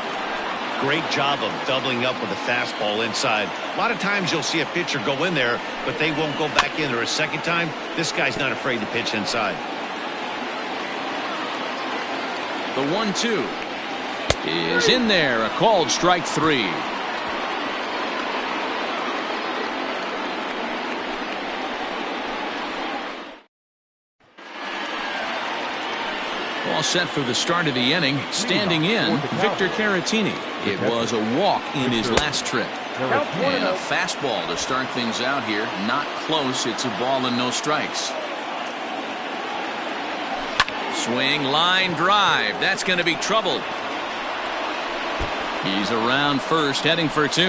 [SPEAKER 3] Great job of doubling up with a fastball inside. A lot of times you'll see a pitcher go in there, but they won't go back in there a second time. This guy's not afraid to pitch inside.
[SPEAKER 1] The 1-2 is in there. A called strike 3. All set for the start of the inning. Standing in, Victor Caratini. It was a walk in his last trip. And a fastball to start things out here. Not close. It's a ball and no strikes. Swing, line drive. That's going to be trouble. He's around first, heading for 2.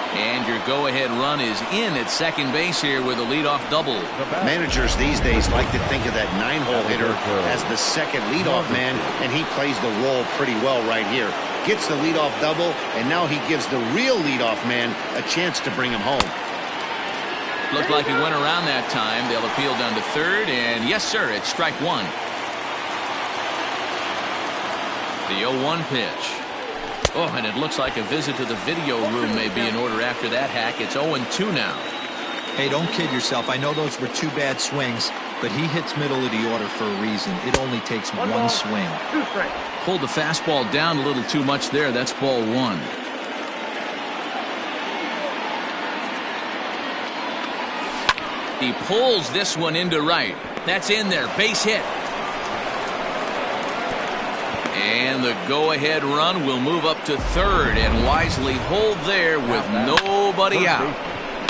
[SPEAKER 1] And your go-ahead run is in at second base here with a leadoff double.
[SPEAKER 3] Managers these days like to think of that 9-hole hitter as the second leadoff man, and he plays the role pretty well right here. Gets the leadoff double, and now he gives the real leadoff man a chance to bring him home.
[SPEAKER 1] Looked like he went around that time. They'll appeal down to third, and yes, sir, it's strike 1. The 0-1 pitch. Oh, and it looks like a visit to the video room may be in order after that hack. It's 0-2 now.
[SPEAKER 5] Hey, don't kid yourself. I know those were 2 bad swings, but he hits middle of the order for a reason. It only takes one swing.
[SPEAKER 6] 2 strikes.
[SPEAKER 1] Pulled the fastball down a little too much there. That's ball 1. He pulls this one into right. That's in there. Base hit. And the go-ahead run will move up to third and wisely hold there with nobody out.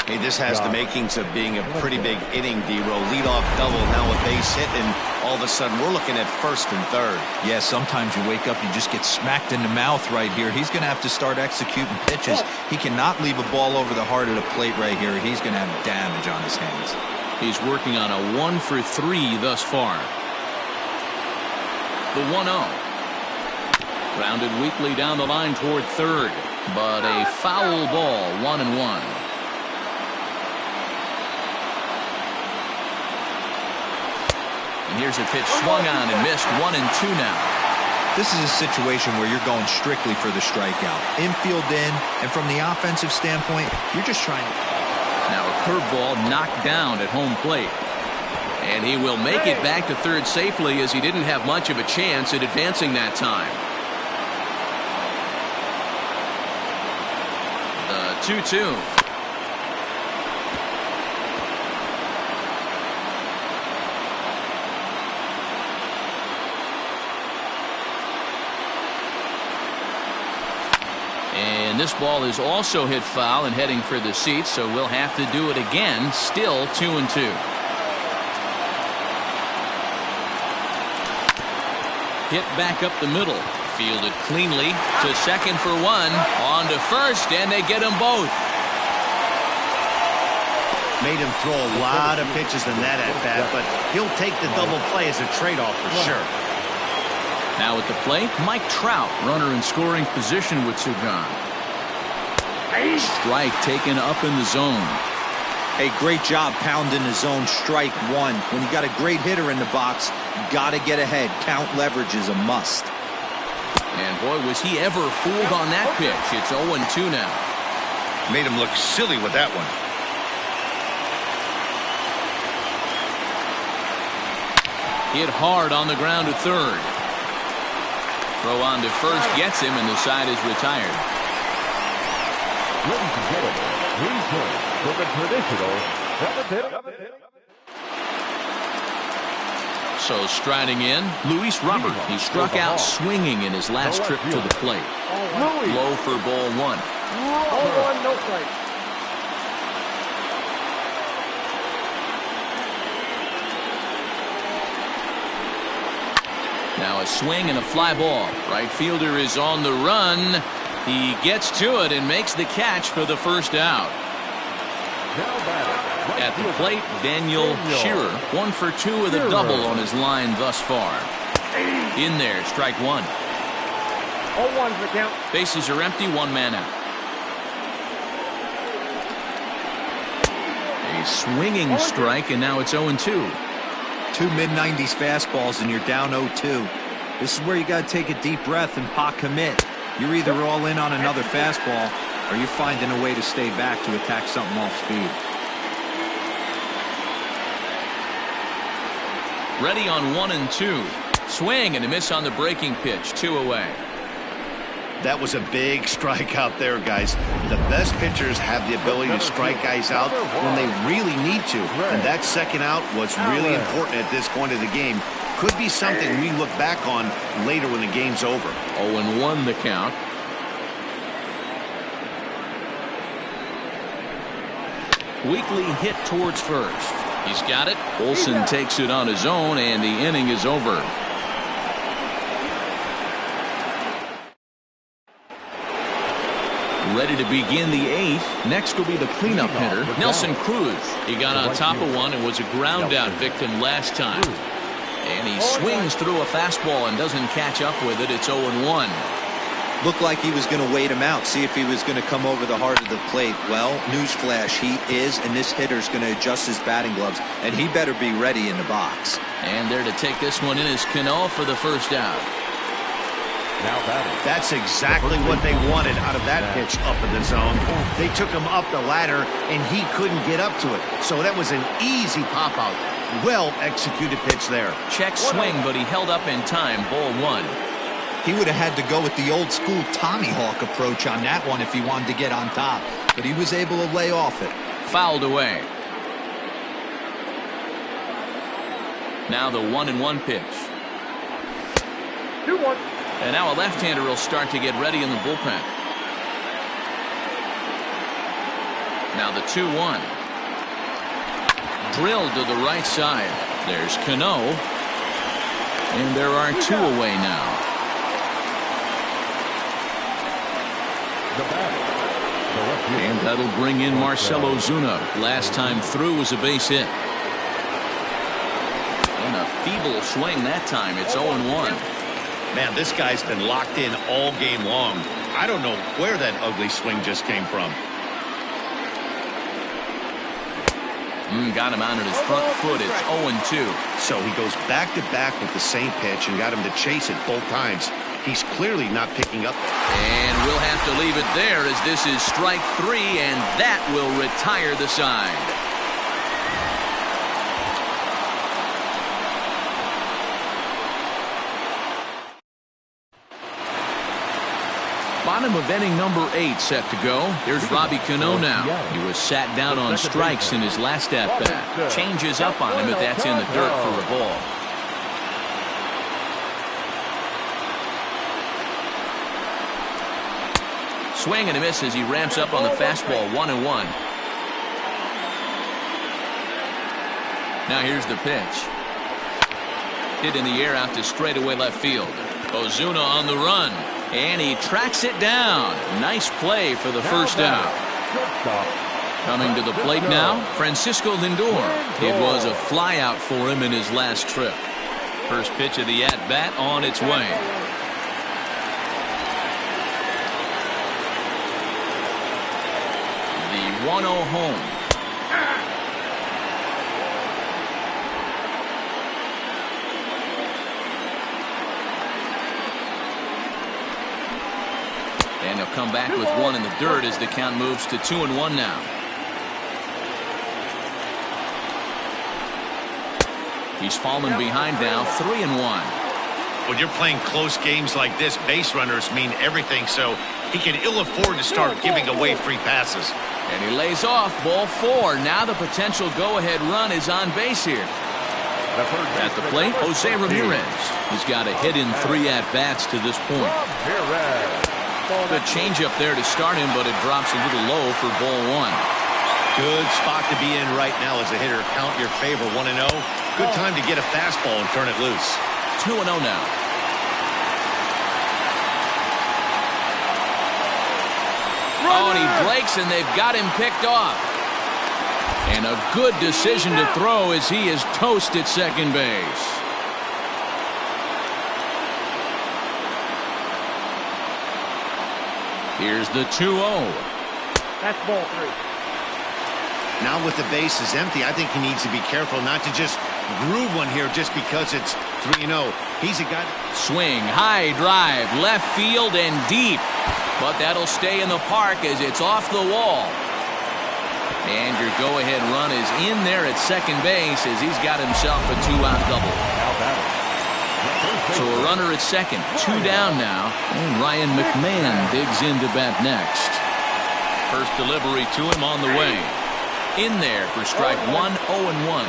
[SPEAKER 3] Hey, this has the makings of being a pretty big inning, D-Roll. Leadoff double, now a base hit, and all of a sudden we're looking at first and third.
[SPEAKER 5] Yeah, sometimes you wake up, you just get smacked in the mouth right here. He's going to have to start executing pitches. He cannot leave a ball over the heart of the plate right here. He's going to have damage on his hands.
[SPEAKER 1] He's working on a 1 for 3 thus far. The 1-0. Grounded weakly down the line toward third, but a foul ball, 1-1. And here's a pitch swung on and missed, 1-2 now.
[SPEAKER 5] This is a situation where you're going strictly for the strikeout. Infield in, and from the offensive standpoint, you're just trying to...
[SPEAKER 1] Now a curveball knocked down at home plate. And he will make it back to third safely, as he didn't have much of a chance at advancing that time. The 2-2. And this ball is also hit foul and heading for the seats, so we'll have to do it again. Still 2-2. Hit back up the middle. Fielded cleanly to second for one. On to first, and they get them both.
[SPEAKER 3] Made him throw a lot of pitches in that at bat, but he'll take the double play as a trade-off for sure.
[SPEAKER 1] Now at the plate, Mike Trout, runner in scoring position with two gone. Strike taken up in the zone.
[SPEAKER 5] Hey, great job pounding the zone. Strike one. When you got a great hitter in the box, you got to get ahead. Count leverage is a must.
[SPEAKER 1] And boy, was he ever fooled on that pitch. It's 0-2 now.
[SPEAKER 3] Made him look silly with that one.
[SPEAKER 1] Hit hard on the ground to third. Throw on to first gets him, and the side is retired.
[SPEAKER 4] Ladies and gentlemen, please join for the traditional 7th.
[SPEAKER 1] So striding in, Luis Robert. He struck out swinging in his last trip to the plate. Low for ball one.
[SPEAKER 6] Ball one, no strike.
[SPEAKER 1] Now a swing and a fly ball. Right fielder is on the run. He gets to it and makes the catch for the first out. At the plate, Daniel Shearer, 1 for 2 with a double on his line thus far. In there, strike one.
[SPEAKER 6] 0-1's the count.
[SPEAKER 1] Bases are empty, one man out. A swinging strike, and now it's 0-2.
[SPEAKER 5] Two mid-90s fastballs, and you're down 0-2. This is where you got to take a deep breath and pot commit. You're either all in on another fastball, or you're finding a way to stay back to attack something off speed.
[SPEAKER 1] Ready on 1-2. Swing and a miss on the breaking pitch. 2 away.
[SPEAKER 3] That was a big strikeout there, guys. The best pitchers have the ability to strike guys out when they really need to. And that second out was really important at this point of the game. Could be something we look back on later when the game's over.
[SPEAKER 1] 0-1 the count. Weekly hit towards first. He's got it. Olsen takes it on his own, and the inning is over. Ready to begin the 8th. Next will be the cleanup hitter, Nelson Cruz. He got on top of one and was a ground out victim last time. And he swings through a fastball and doesn't catch up with it. It's 0-1.
[SPEAKER 5] Looked like he was going to wait him out, see if he was going to come over the heart of the plate. Well, newsflash, he is, and this hitter's going to adjust his batting gloves, and he better be ready in the box.
[SPEAKER 1] And there to take this one in is Cano for the first out.
[SPEAKER 4] Now batting.
[SPEAKER 3] That's exactly what they wanted out of that pitch up in the zone. They took him up the ladder, and he couldn't get up to it. So that was an easy pop-out. Well-executed pitch there.
[SPEAKER 1] Check swing, but he held up in time. Ball one.
[SPEAKER 5] He would have had to go with the old-school Tommy Hawk approach on that one if he wanted to get on top. But he was able to lay off it.
[SPEAKER 1] Fouled away. Now the 1-1 pitch.
[SPEAKER 6] 2-1.
[SPEAKER 1] And now a left-hander will start to get ready in the bullpen. Now the 2-1. Drilled to the right side. There's Cano. And there are 2 away now. And that'll bring in Marcelo Zuna. Last time through was a base hit. And a feeble swing that time. It's 0-1.
[SPEAKER 3] Man, this guy's been locked in all game long. I don't know where that ugly swing just came from.
[SPEAKER 1] Got him out at his front foot. It's 0-2.
[SPEAKER 3] So he goes back-to-back with the same pitch and got him to chase it both times. He's clearly not picking up.
[SPEAKER 1] And we'll have to leave it there as this is strike 3, and that will retire the side. Bottom of inning number 8 set to go. Here's Robbie Cano now. He was sat down on strikes in his last at-bat. Changes up on him, but that's in the dirt for a ball. Swing and a miss as he ramps up on the fastball. 1-1. Now here's the pitch. Hit in the air out to straightaway left field. Ozuna on the run. And he tracks it down. Nice play for the first out. Coming to the plate now, Francisco Lindor. It was a flyout for him in his last trip. First pitch of the at-bat on its way. The 1-0 home. And he'll come back with one in the dirt as the count moves to 2-1 now. He's fallen behind now, 3-1.
[SPEAKER 3] When you're playing close games like this, base runners mean everything, so he can ill afford to start giving away free passes.
[SPEAKER 1] And he lays off, ball 4. Now the potential go-ahead run is on base here. At the plate, Jose Ramirez. He's got a hit in 3 at-bats to this point. Good changeup there to start him, but it drops a little low for ball 1.
[SPEAKER 3] Good spot to be in right now as a hitter. Count your favor, 1-0. Good time to get a fastball and turn it loose.
[SPEAKER 1] 2-0 now. Oh, and he breaks, and they've got him picked off. And a good decision to throw as he is toast at second base. Here's the 2-0.
[SPEAKER 6] That's ball 3.
[SPEAKER 3] Now with the bases empty, I think he needs to be careful not to just groove one here just because it's 3-0. He's a guy.
[SPEAKER 1] Swing, high drive, left field and deep. But that'll stay in the park as it's off the wall. And your go-ahead run is in there at second base as he's got himself a 2-out double. So a runner at second, 2 down now, and Ryan McMahon digs in to bat next. First delivery to him on the way. In there for strike 1, 0-1.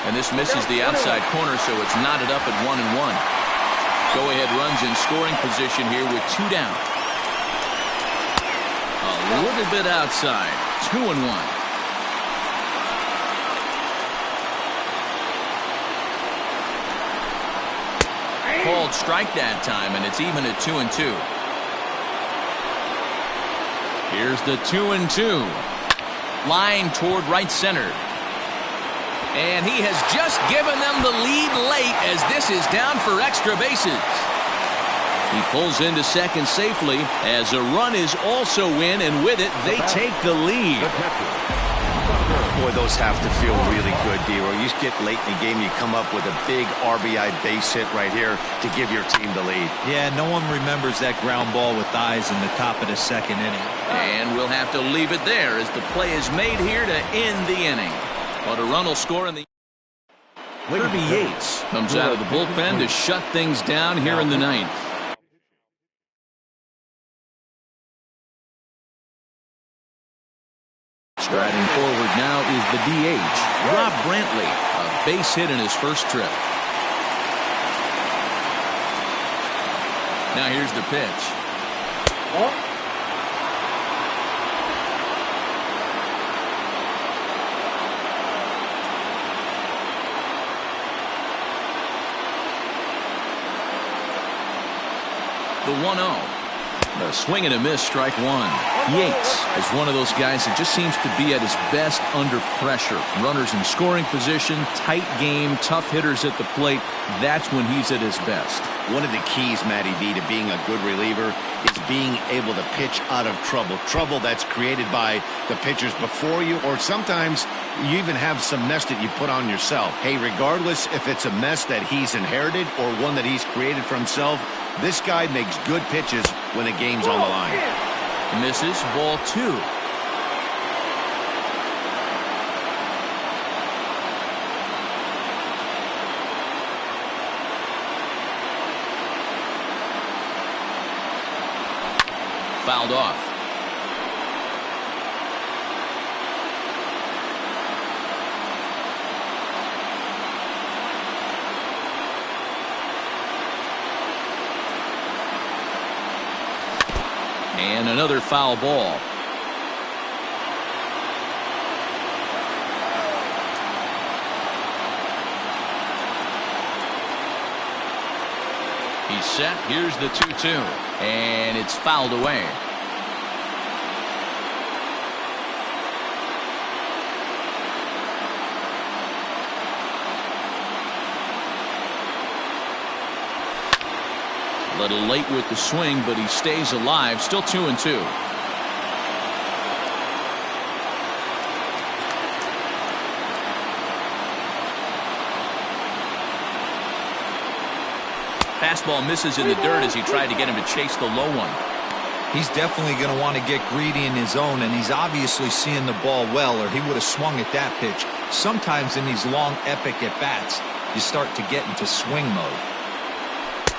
[SPEAKER 1] And this misses the outside corner, so it's knotted up at 1-1. Go-ahead runs in scoring position here with 2 down. A little bit outside, 2-1. Called strike that time, and it's even at 2-2. Here's the 2-2. Line toward right center. And he has just given them the lead late as this is down for extra bases. He pulls into second safely as a run is also in, and with it, they take the lead.
[SPEAKER 3] Boy, those have to feel really good, D-Roy. You get late in the game, you come up with a big RBI base hit right here to give your team the lead.
[SPEAKER 5] Yeah, no one remembers that ground ball with eyes in the top of the second inning.
[SPEAKER 1] And we'll have to leave it there as the play is made here to end the inning. But a run will score in the... Kirby Yates comes out of the bullpen to shut things down here in the 9th. Striding forward now is the DH, Rob Brantley, a base hit in his first trip. Now here's the pitch. The 1-0. A swing and a miss, strike one. Yates is one of those guys that just seems to be at his best under pressure. Runners in scoring position, tight game, tough hitters at the plate. That's when he's at his best.
[SPEAKER 3] One of the keys, Matty V, to being a good reliever is being able to pitch out of trouble. Trouble that's created by the pitchers before you, or sometimes you even have some mess that you put on yourself. Hey, regardless if it's a mess that he's inherited or one that he's created for himself, this guy makes good pitches when the game's on the line.
[SPEAKER 1] Misses, ball two. Fouled off. And another foul ball. He's set. Here's the 2-2. And it's fouled away. A little late with the swing, but he stays alive. Still 2-2. Fastball misses in the dirt as he tried to get him to chase the low one.
[SPEAKER 5] He's definitely going to want to get greedy in his zone, and he's obviously seeing the ball well, or he would have swung at that pitch. Sometimes in these long, epic at-bats, you start to get into swing mode.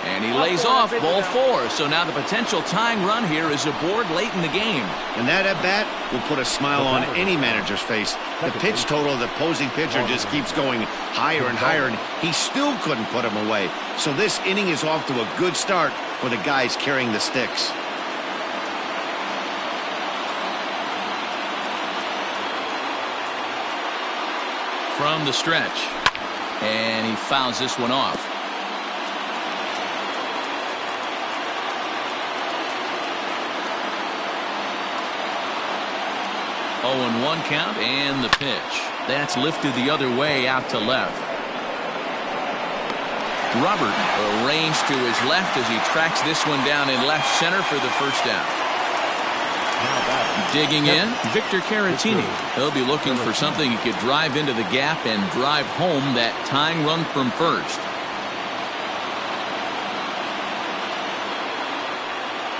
[SPEAKER 1] And he lays off, ball four. So now the potential tying run here is aboard late in the game.
[SPEAKER 3] And that at-bat will put a smile on any manager's face. The pitch total of the opposing pitcher just keeps going higher and higher, and he still couldn't put him away. So this inning is off to a good start for the guys carrying the sticks.
[SPEAKER 1] From the stretch. And he fouls this one off. 0-1 count, and the pitch. That's lifted the other way out to left. Robert arranged to his left as he tracks this one down in left center for the first down. Digging in, Victor Caratini. He'll be looking for something he could drive into the gap and drive home that tying run from first.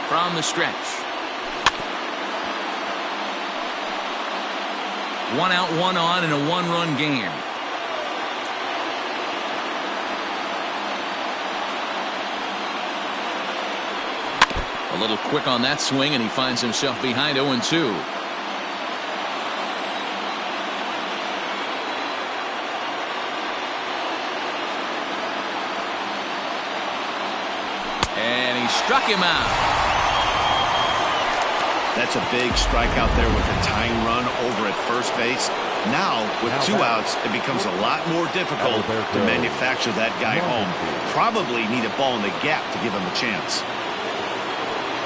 [SPEAKER 1] From the stretch. 1 out, 1 on in a 1-run game. A little quick on that swing, and he finds himself behind 0-2. And he struck him out.
[SPEAKER 3] That's a big strikeout there with the tying run over at first base. Now, with 2 outs, it becomes a lot more difficult to manufacture that guy home. Probably need a ball in the gap to give him a chance.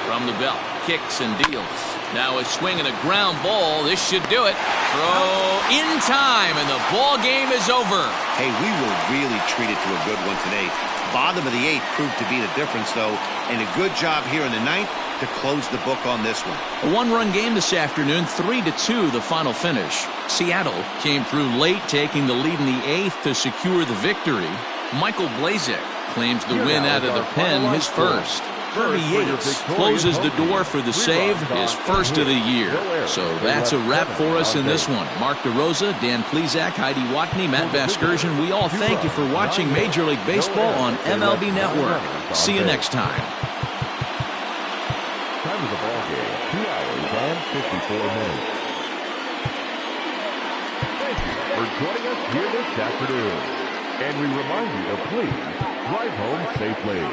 [SPEAKER 1] From the belt, kicks and deals. Now a swing and a ground ball. This should do it. Throw in time, and the ball game is over.
[SPEAKER 3] Hey, we were really treated to a good one today. Bottom of the 8th proved to be the difference, though, and a good job here in the 9th to close the book on this one.
[SPEAKER 1] A 1-run game this afternoon, 3-2 the final finish. Seattle came through late, taking the lead in the 8th to secure the victory. Michael Blazek claims the win out of the pen, his first. Kirby Yates closes the door for the save, his first of the year. So that's a wrap for us in this one. Mark DeRosa, Dan Plezak, Heidi Watney, Matt Vasgersian, we all thank you for watching Major League Baseball on MLB Network. See you next time.
[SPEAKER 4] Time of the ball game, 2 hours and 54 minutes. Thank you for joining us here this afternoon. And we remind you to please drive home safely.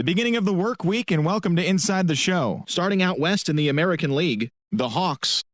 [SPEAKER 7] The beginning of the work week, and welcome to Inside the Show. Starting out west in the American League, the Hawks